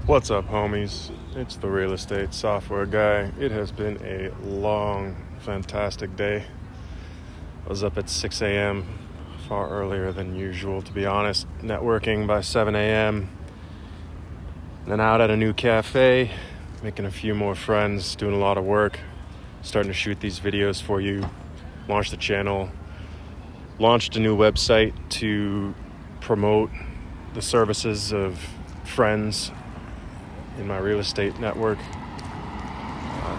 What's up, homies? It's the real estate software guy. It has been a long, fantastic day. I was up at 6 a.m., far earlier than usual, to be honest. Networking by 7 a.m. Then out at a new cafe, making a few more friends, doing a lot of work, starting to shoot these videos for you, launched the channel, launched a new website to promote the services of friends in my real estate network.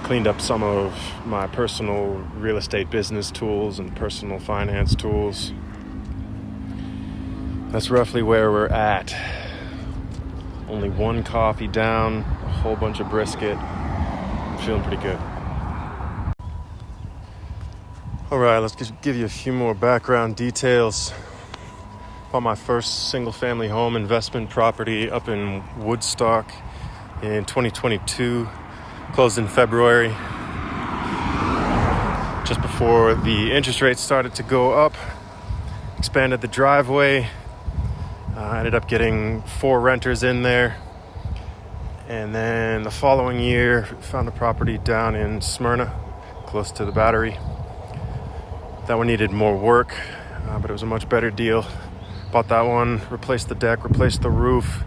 Cleaned up some of my personal real estate business tools and personal finance tools. That's roughly where we're at. Only one coffee down, a whole bunch of brisket. I'm feeling pretty good. All right, let's give you a few more background details. Bought my first single-family home investment property up in Woodstock in 2022, closed in February, just before the interest rates started to go up. Expanded the driveway, ended up getting 4 renters in there, and then the following year found a property down in Smyrna, close to the Battery. That one needed more work, but it was a much better deal. Bought that one, replaced the deck, replaced the roof.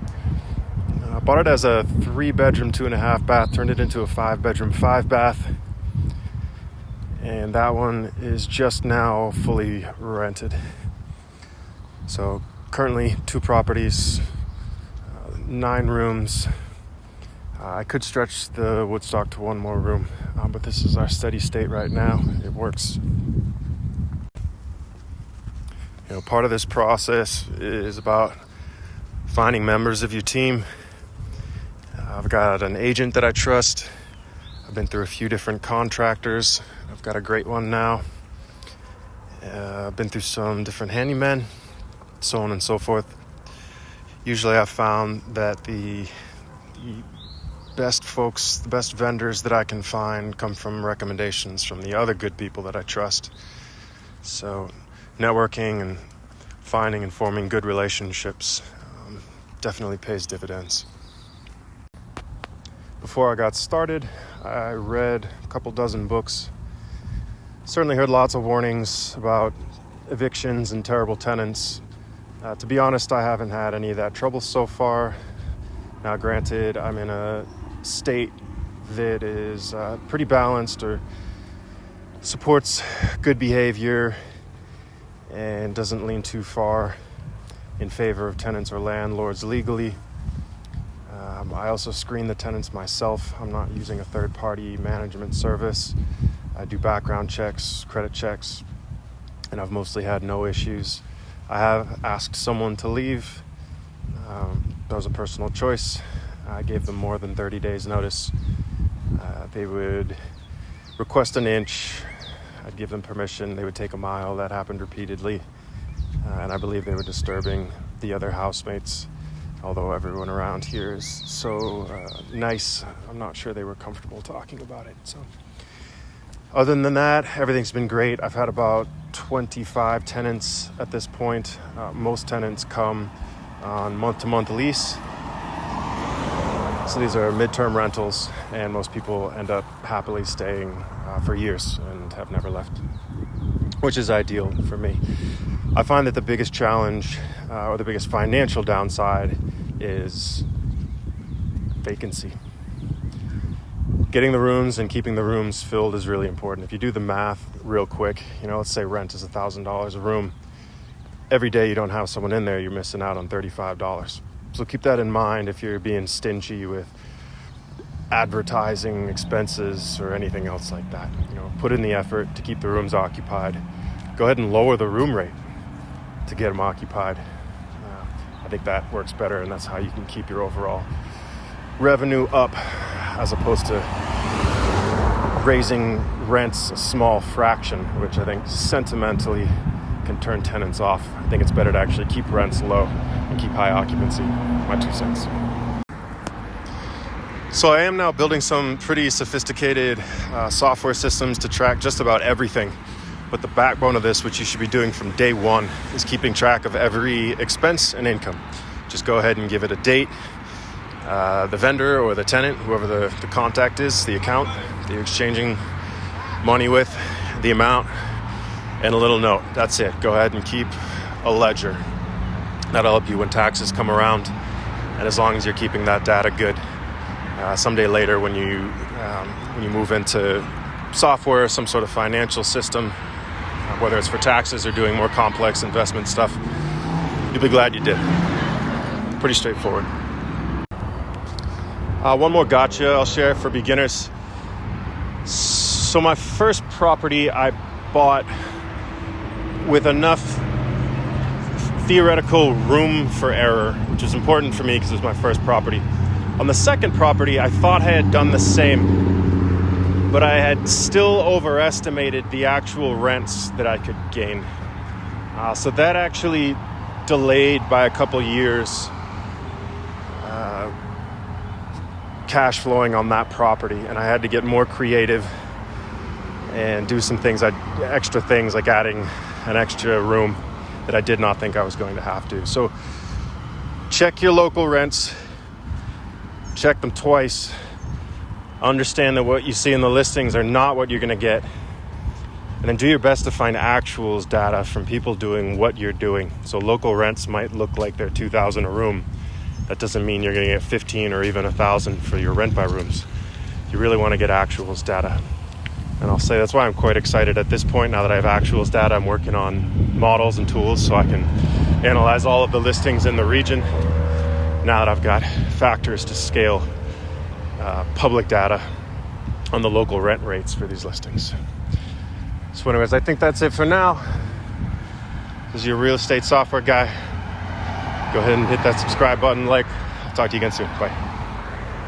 Bought it as a 3-bedroom, 2.5 bath, turned it into a 5-bedroom, 5-bath. And that one is just now fully rented. So currently 2 properties, 9 rooms. I could stretch the Woodstock to 1 more room, but this is our steady state right now. It works. Part of this process is about finding members of your team. I've got an agent that I trust. I've been through a few different contractors. I've got a great one now. I've been through some different handymen, so on and so forth. Usually I've found that the best folks, the best vendors that I can find come from recommendations from the other good people that I trust. So networking and finding and forming good relationships definitely pays dividends. Before I got started, I read a couple dozen books. Certainly heard lots of warnings about evictions and terrible tenants. To be honest, I haven't had any of that trouble so far. Now, granted, I'm in a state that is pretty balanced or supports good behavior and doesn't lean too far in favor of tenants or landlords legally. I also screen the tenants myself. I'm not using a third-party management service. I do background checks, credit checks, and I've mostly had no issues. I have asked someone to leave. That was a personal choice. I gave them more than 30 days notice. They would request an inch. I'd give them permission. They would take a mile. That happened repeatedly. And I believe they were disturbing the other housemates. Although everyone around here is so nice, I'm not sure they were comfortable talking about it. So, other than that, everything's been great. I've had about 25 tenants at this point. Most tenants come on month-to-month lease. So these are midterm rentals, and most people end up happily staying for years and have never left, which is ideal for me. I find that the biggest challenge or the biggest financial downside is vacancy. Getting the rooms and keeping the rooms filled is really important. If you do the math real quick, let's say rent is $1,000 a room. Every day you don't have someone in there, you're missing out on $35. So keep that in mind if you're being stingy with advertising expenses or anything else like that. Put in the effort to keep the rooms occupied. Go ahead and lower the room rate to get them occupied. I think that works better, and that's how you can keep your overall revenue up as opposed to raising rents a small fraction, which I think sentimentally can turn tenants off. I think it's better to actually keep rents low and keep high occupancy. My 2 cents. So I am now building some pretty sophisticated software systems to track just about everything. But the backbone of this, which you should be doing from day one, is keeping track of every expense and income. Just go ahead and give it a date. the vendor or the tenant, whoever the contact is, the account that you're exchanging money with, the amount, and a little note. That's it. Go ahead and keep a ledger. That'll help you when taxes come around, and as long as you're keeping that data good, someday later when you move into software or some sort of financial system, whether it's for taxes or doing more complex investment stuff, you'll be glad you did. Pretty straightforward. One more gotcha I'll share for beginners. So my first property I bought with enough theoretical room for error, which is important for me because it was my first property. On the second property, I thought I had done the same, but I had still overestimated the actual rents that I could gain. So that actually delayed by a couple years cash flowing on that property, and I had to get more creative and do some things, extra things like adding an extra room that I did not think I was going to have to. So check your local rents, check them twice, understand that what you see in the listings are not what you're going to get, and then do your best to find actuals data from people doing what you're doing. So local rents might look like they're $2,000 a room. That doesn't mean you're going to get 15 or even 1,000 for your rent by rooms. You really want to get actuals data. And I'll say that's why I'm quite excited at this point. Now that I have actuals data, I'm working on models and tools so I can analyze all of the listings in the region. Now that I've got factors to scale public data on the local rent rates for these listings. So anyways, I think that's it for now. This is your real estate software guy. Go ahead and hit that subscribe button. I'll talk to you again soon. Bye.